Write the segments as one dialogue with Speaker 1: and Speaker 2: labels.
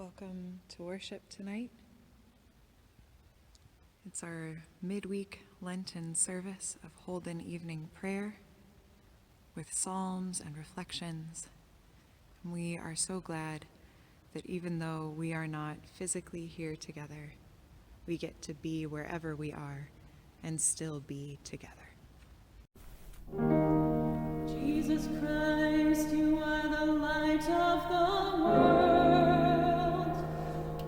Speaker 1: Welcome to worship tonight. It's our midweek Lenten service of Holden evening prayer with psalms and reflections. And we are so glad that even though we are not physically here together, we get to be wherever we are and still be together.
Speaker 2: Jesus Christ, you are the light of the world.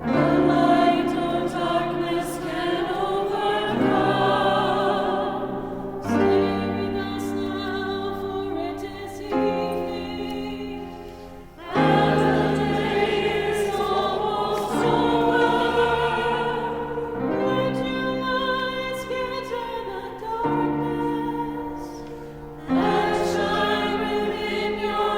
Speaker 2: The light no darkness can overcome. Stay with us now, for it is evening, and the day is almost over. Let your light scatter the darkness, and shine within your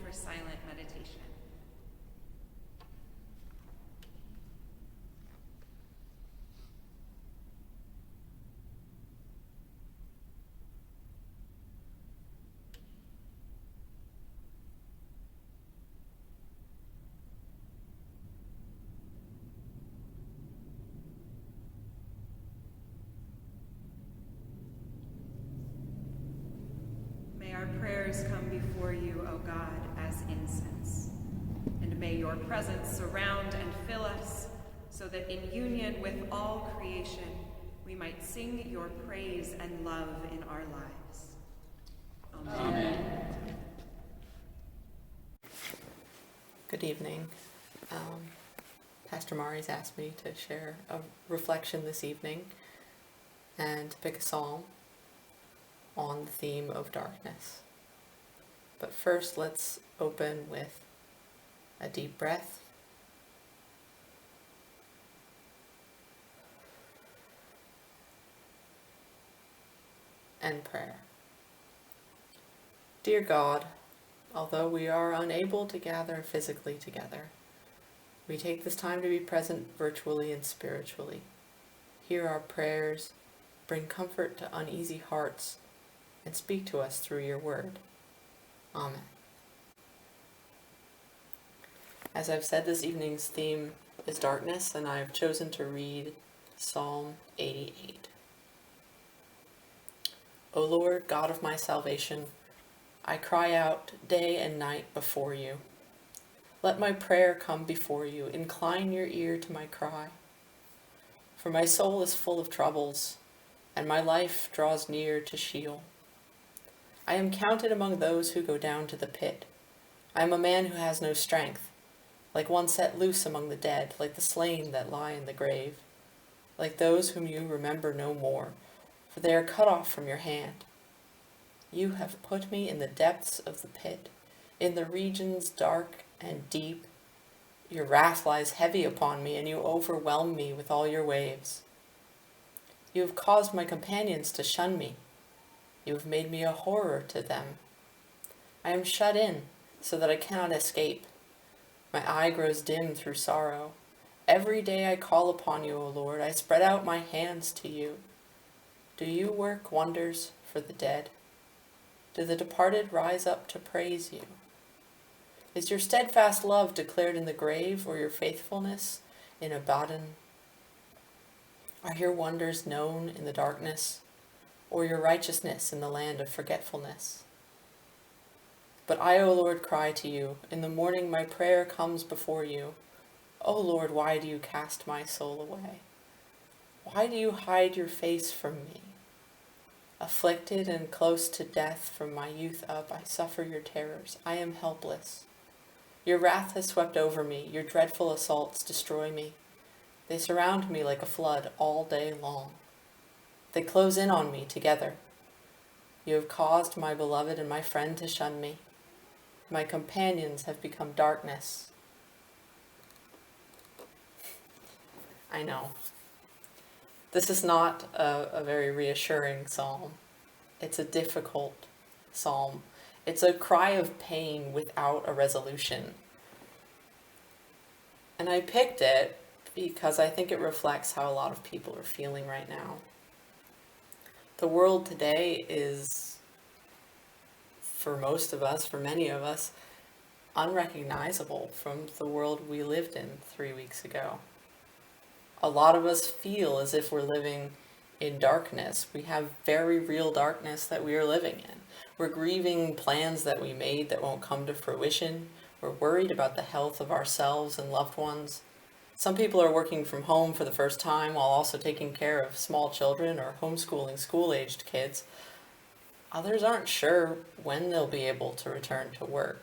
Speaker 1: for silent meditation. May our prayers come before you, O God, as incense. And may your presence surround and fill us, so that in union with all creation, we might sing your praise and love in our lives. Amen.
Speaker 3: Good evening. Pastor Mari's asked me to share a reflection this evening and to pick a psalm on the theme of darkness. But first, let's open with a deep breath. And prayer. Dear God, although we are unable to gather physically together, we take this time to be present virtually and spiritually. Hear our prayers, bring comfort to uneasy hearts, and speak to us through your word. Amen. As I've said, this evening's theme is darkness, and I have chosen to read Psalm 88. O Lord, God of my salvation, I cry out day and night before you. Let my prayer come before you. Incline your ear to my cry. For my soul is full of troubles, and my life draws near to Sheol. I am counted among those who go down to the pit. I am a man who has no strength, like one set loose among the dead, like the slain that lie in the grave, like those whom you remember no more, for they are cut off from your hand. You have put me in the depths of the pit, in the regions dark and deep. Your wrath lies heavy upon me, and you overwhelm me with all your waves. You have caused my companions to shun me. You have made me a horror to them. I am shut in, so that I cannot escape. My eye grows dim through sorrow. Every day I call upon you, O Lord. I spread out my hands to you. Do you work wonders for the dead? Do the departed rise up to praise you? Is your steadfast love declared in the grave, or your faithfulness in Abaddon? Are your wonders known in the darkness, or your righteousness in the land of forgetfulness? But I, O Lord, cry to you. In the morning my prayer comes before you. O Lord, why do you cast my soul away? Why do you hide your face from me? Afflicted and close to death from my youth up, I suffer your terrors. I am helpless. Your wrath has swept over me. Your dreadful assaults destroy me. They surround me like a flood all day long. They close in on me together. You have caused my beloved and my friend to shun me. My companions have become darkness. I know. This is not a very reassuring psalm. It's a difficult psalm. It's a cry of pain without a resolution. And I picked it because I think it reflects how a lot of people are feeling right now. The world today is, for most of us, for many of us, unrecognizable from the world we lived in 3 weeks ago. A lot of us feel as if we're living in darkness. We have very real darkness that we are living in. We're grieving plans that we made that won't come to fruition. We're worried about the health of ourselves and loved ones. Some people are working from home for the first time while also taking care of small children or homeschooling school-aged kids. Others aren't sure when they'll be able to return to work.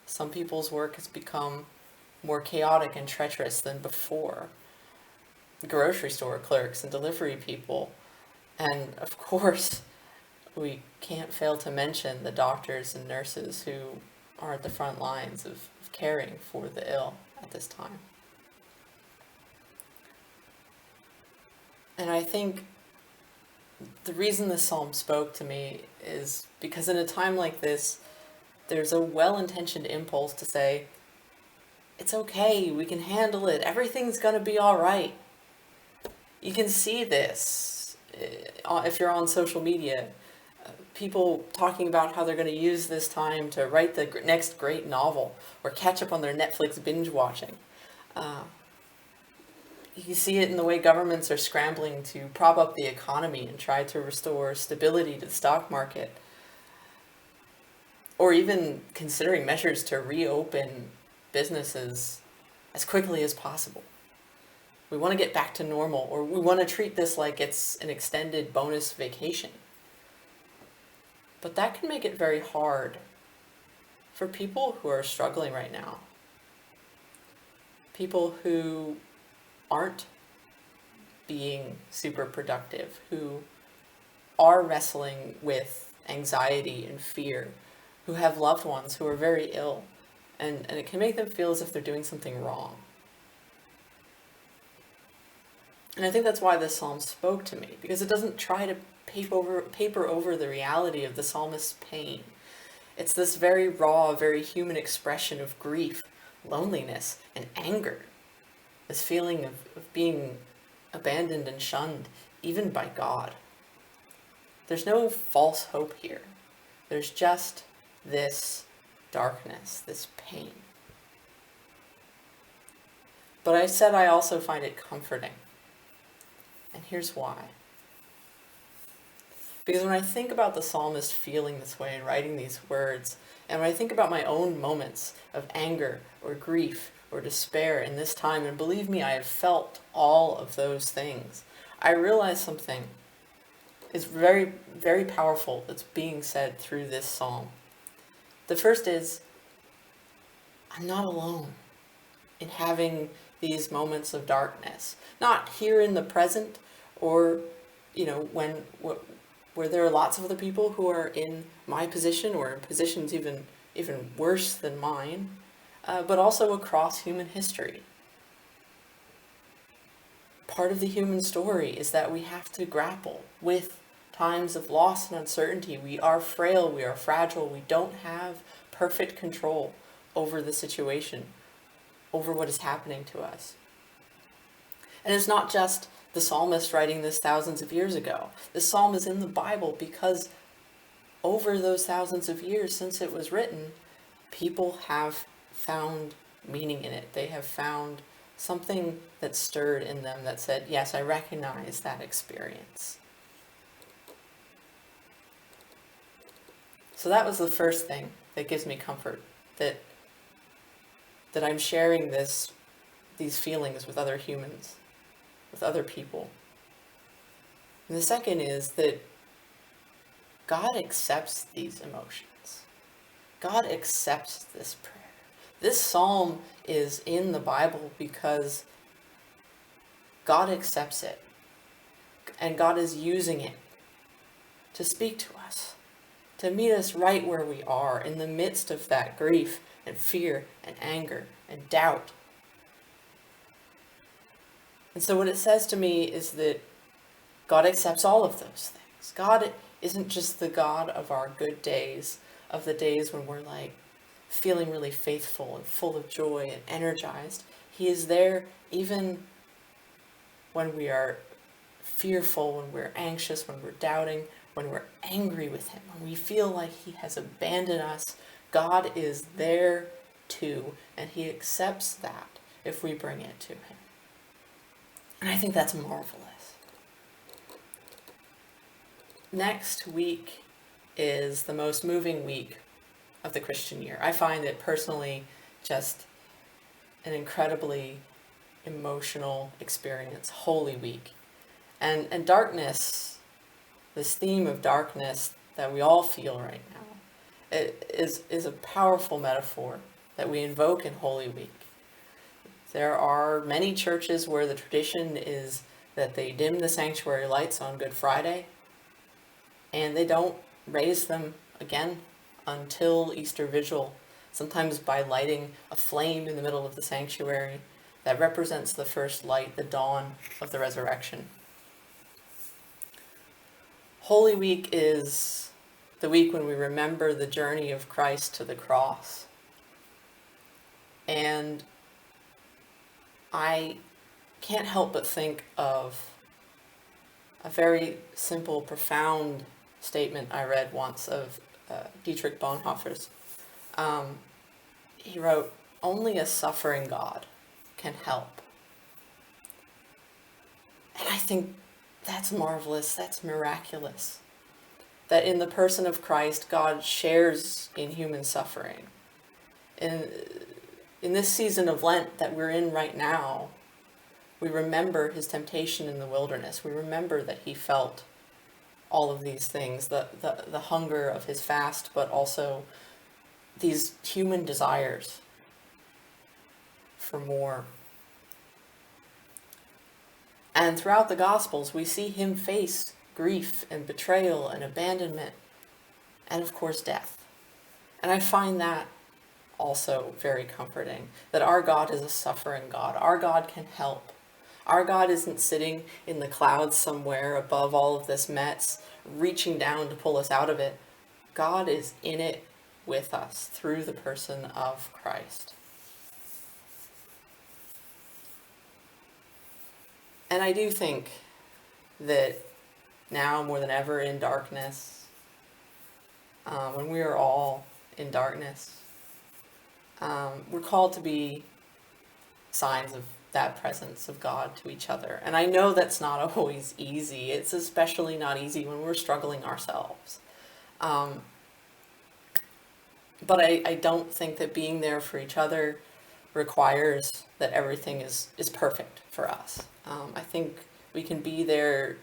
Speaker 3: Some people's work has become more chaotic and treacherous than before. Grocery store clerks and delivery people. And of course, we can't fail to mention the doctors and nurses who are at the front lines of caring for the ill at this time. And I think the reason this psalm spoke to me is because in a time like this, there's a well-intentioned impulse to say, it's okay, we can handle it, everything's going to be all right. You can see this if you're on social media. People talking about how they're going to use this time to write the next great novel or catch up on their Netflix binge watching. You see it in the way governments are scrambling to prop up the economy and try to restore stability to the stock market, or even considering measures to reopen businesses as quickly as possible. We want to get back to normal, or we want to treat this like it's an extended bonus vacation. But that can make it very hard for people who are struggling right now. People who aren't being super productive, who are wrestling with anxiety and fear, who have loved ones who are very ill, and it can make them feel as if they're doing something wrong. And I think that's why this psalm spoke to me, because it doesn't try to paper over the reality of the psalmist's pain. It's this very raw, very human expression of grief, loneliness, and anger. This feeling of being abandoned and shunned, even by God. There's no false hope here. There's just this darkness, this pain. But I said I also find it comforting. And here's why. Because when I think about the psalmist feeling this way and writing these words, and when I think about my own moments of anger or grief or despair in this time, and believe me, I have felt all of those things, I realize something is very, very powerful that's being said through this psalm. The first is, I'm not alone in having these moments of darkness. Not here in the present, or, where there are lots of other people who are in my position or in positions even worse than mine, but also across human history. Part of the human story is that we have to grapple with times of loss and uncertainty. We are frail, we are fragile, we don't have perfect control over the situation, over what is happening to us. And it's not just the psalmist writing this thousands of years ago. This psalm is in the Bible because over those thousands of years since it was written, people have found meaning in it. They have found something that stirred in them that said, yes, I recognize that experience. So that was the first thing that gives me comfort, that I'm sharing these feelings with other humans, with other people. And the second is that God accepts these emotions. God accepts this prayer. This psalm is in the Bible because God accepts it, and God is using it to speak to us, to meet us right where we are in the midst of that grief and fear and anger and doubt. And so what it says to me is that God accepts all of those things. God isn't just the God of our good days, of the days when we're like feeling really faithful and full of joy and energized. He is there even when we are fearful, when we're anxious, when we're doubting, when we're angry with him, when we feel like he has abandoned us. God is there too, and he accepts that if we bring it to him. And I think that's marvelous. Next week is the most moving week of the Christian year. I find it personally just an incredibly emotional experience, Holy Week. And darkness, this theme of darkness that we all feel right now, it is a powerful metaphor that we invoke in Holy Week. There are many churches where the tradition is that they dim the sanctuary lights on Good Friday, and they don't raise them again until Easter Vigil, sometimes by lighting a flame in the middle of the sanctuary that represents the first light, the dawn of the resurrection. Holy Week is the week when we remember the journey of Christ to the cross. And I can't help but think of a very simple, profound statement I read once of Dietrich Bonhoeffer's. He wrote, "Only a suffering God can help." And I think that's marvelous, that's miraculous. That in the person of Christ, God shares in human suffering. In this season of Lent that we're in right now, we remember his temptation in the wilderness. We remember that he felt all of these things, the hunger of his fast, but also these human desires for more. And throughout the Gospels, we see him face grief and betrayal and abandonment, and of course death. And I find that also very comforting, that our God is a suffering God. Our God can help. Our God isn't sitting in the clouds somewhere above all of this mess, reaching down to pull us out of it. God is in it with us through the person of Christ. And I do think that now more than ever in darkness, when we are all in darkness, we're called to be signs of that presence of God to each other. And I know that's not always easy. It's especially not easy when we're struggling ourselves. But I don't think that being there for each other requires that everything is perfect for us. I think we can be there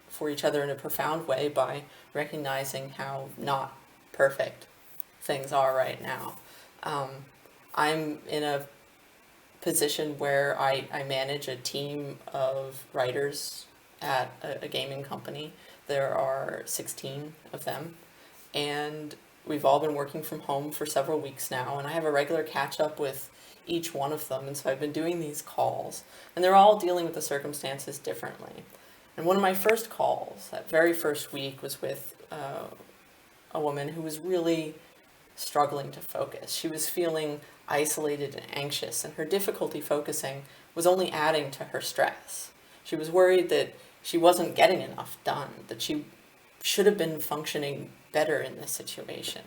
Speaker 3: for each other in a profound way by recognizing how not perfect things are right now. I'm in a position where I manage a team of writers at a gaming company. There are 16 of them, and we've all been working from home for several weeks now, and I have a regular catch up with each one of them, and so I've been doing these calls, and they're all dealing with the circumstances differently. And one of my first calls, that very first week, was with a woman who was really struggling to focus. She was feeling isolated and anxious, and her difficulty focusing was only adding to her stress. She was worried that she wasn't getting enough done, that she should have been functioning better in this situation.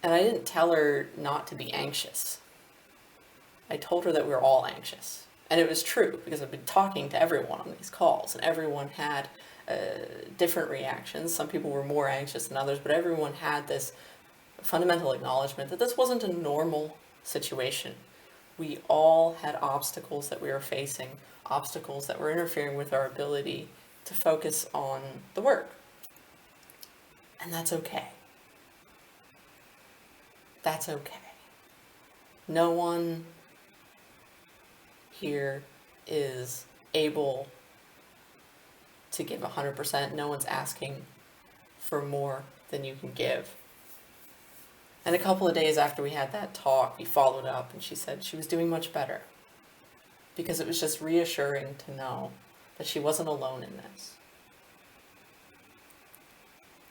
Speaker 3: And I didn't tell her not to be anxious. I told her that we were all anxious. And it was true, because I've been talking to everyone on these calls, and everyone had different reactions. Some people were more anxious than others, but everyone had this fundamental acknowledgement that this wasn't a normal situation. We all had obstacles that we were facing, obstacles that were interfering with our ability to focus on the work. And that's okay. That's okay. No one here is able to give 100%. No one's asking for more than you can give. And a couple of days after we had that talk, we followed up, and she said she was doing much better, because it was just reassuring to know that she wasn't alone in this.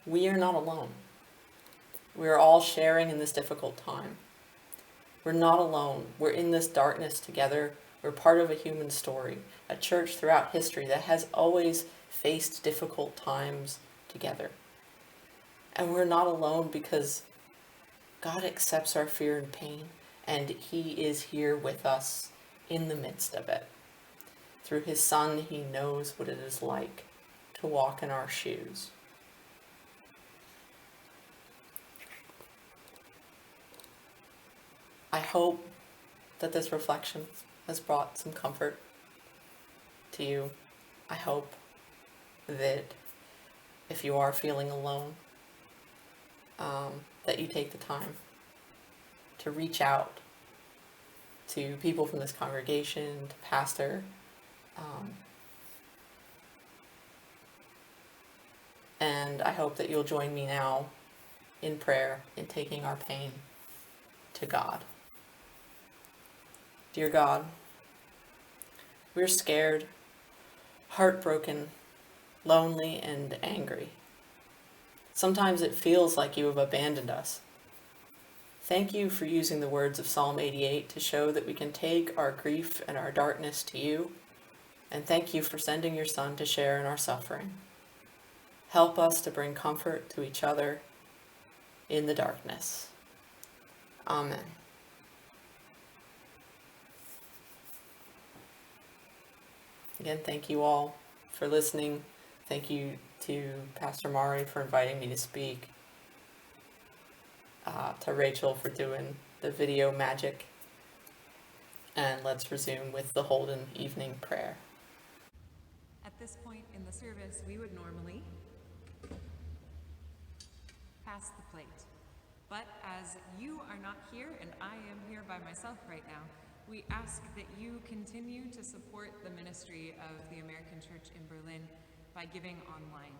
Speaker 3: We are not alone. We are all sharing in this difficult time. We're not alone. We're in this darkness together. We're part of a human story, a church throughout history that has always faced difficult times together. And we're not alone because God accepts our fear and pain, and He is here with us in the midst of it. Through His Son, He knows what it is like to walk in our shoes. I hope that this reflection has brought some comfort to you. I hope that if you are feeling alone, that you take the time to reach out to people from this congregation, to pastor, and I hope that you'll join me now in prayer, in taking our pain to God. Dear God, we're scared, heartbroken, lonely, and angry. Sometimes it feels like you have abandoned us. Thank you for using the words of Psalm 88 to show that we can take our grief and our darkness to you, and thank you for sending your Son to share in our suffering. Help us to bring comfort to each other in the darkness. Amen. Again, thank you all for listening. Thank you to Pastor Mari for inviting me to speak. To Rachel for doing the video magic. And let's resume with the Holden evening prayer.
Speaker 1: At this point in the service, we would normally pass the plate. But as you are not here and I am here by myself right now, we ask that you continue to support the ministry of the American Church in Berlin by giving online.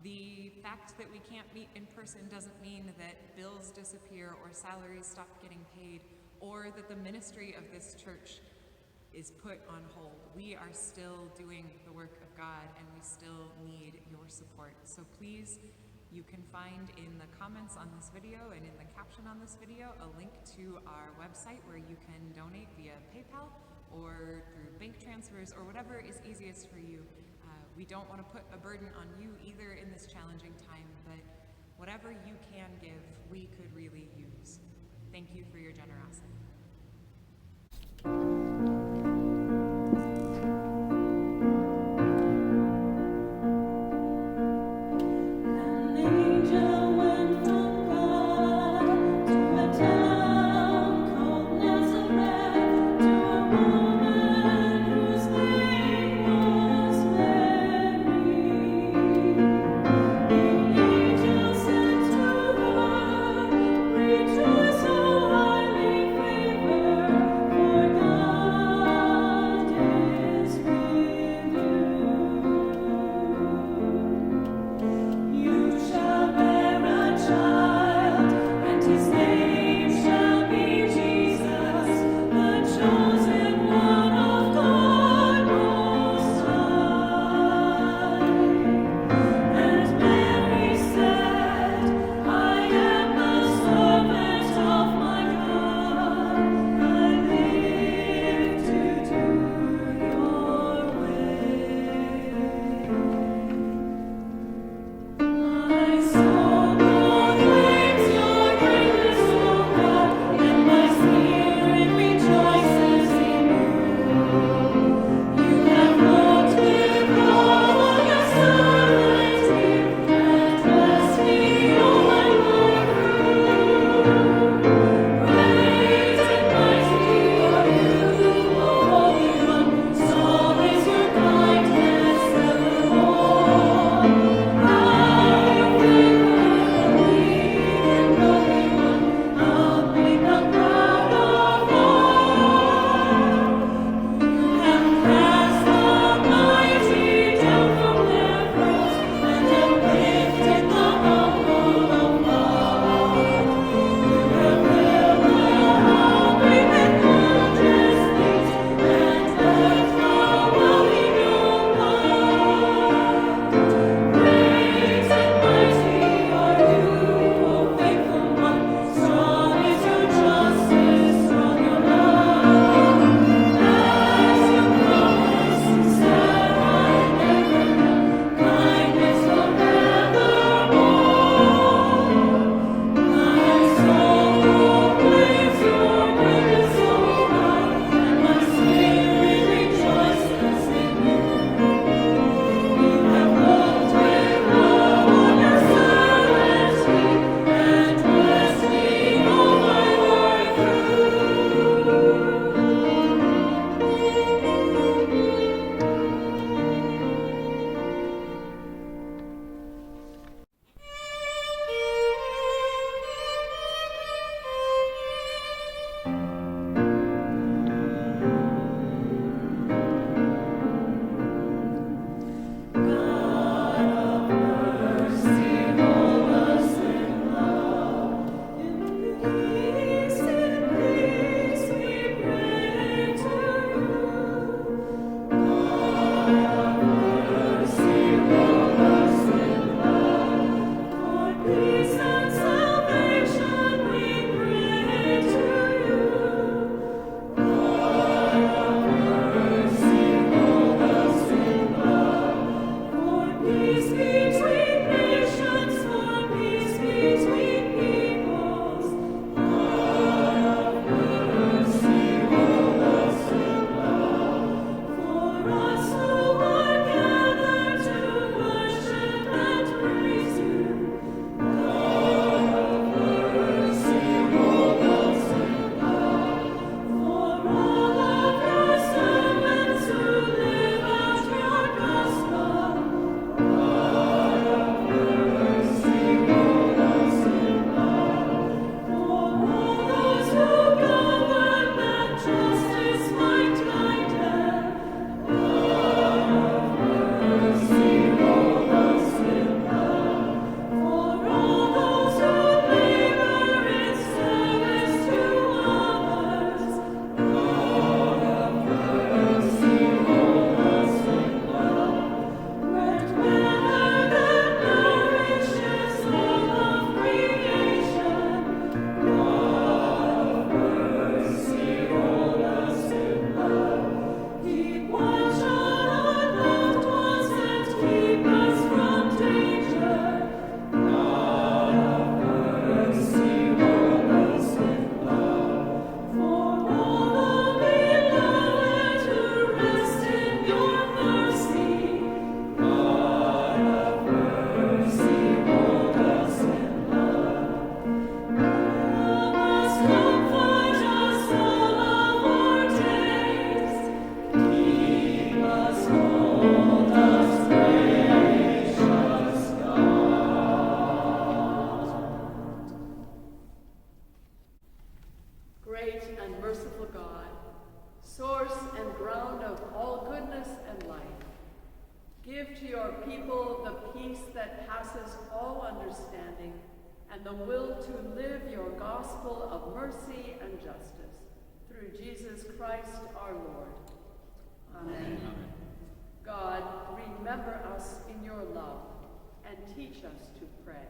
Speaker 1: The fact that we can't meet in person doesn't mean that bills disappear or salaries stop getting paid, or that the ministry of this church is put on hold. We are still doing the work of God, and we still need your support. So please, you can find in the comments on this video and in the caption on this video a link to our website where you can donate via PayPal or through bank transfers or whatever is easiest for you. We don't want to put a burden on you either in this challenging time, but whatever you can give, we could really use. Thank you for your generosity.
Speaker 2: An angel went from God to a town called Nazareth, to a woman whose name was Mary. The angel said to her, "Rejoice, O highly favored Peace and salvation we pray to you. God of mercy, hold us in love. For peace between nations, for peace between peoples. God of mercy, hold us in love. For us who are gathered to worship and praise you. God of mercy, hold us in love. For all of your servants who live out your gospel. God of mercy, hold us in love. For all those who govern that justice might guide them. God of mercy, hold us in love. For all those who labor in service to others. God of mercy, hold us in love. Grant weather that nourishes all of creation. God of mercy, hold us in love. Keep watch on our loved ones and keep us from danger. God of mercy, hold us in love. For all the beloved who rest in your mercy. God of mercy, hold us in love. Help us, comfort us all of our days. Keep us, hold us, gracious God.
Speaker 4: Great and merciful God, source and ground of all goodness and life, give to your people the peace that passes all understanding and the will to live your gospel of mercy and justice. Through Jesus Christ our Lord. Amen. God, remember us in your love and teach us to pray.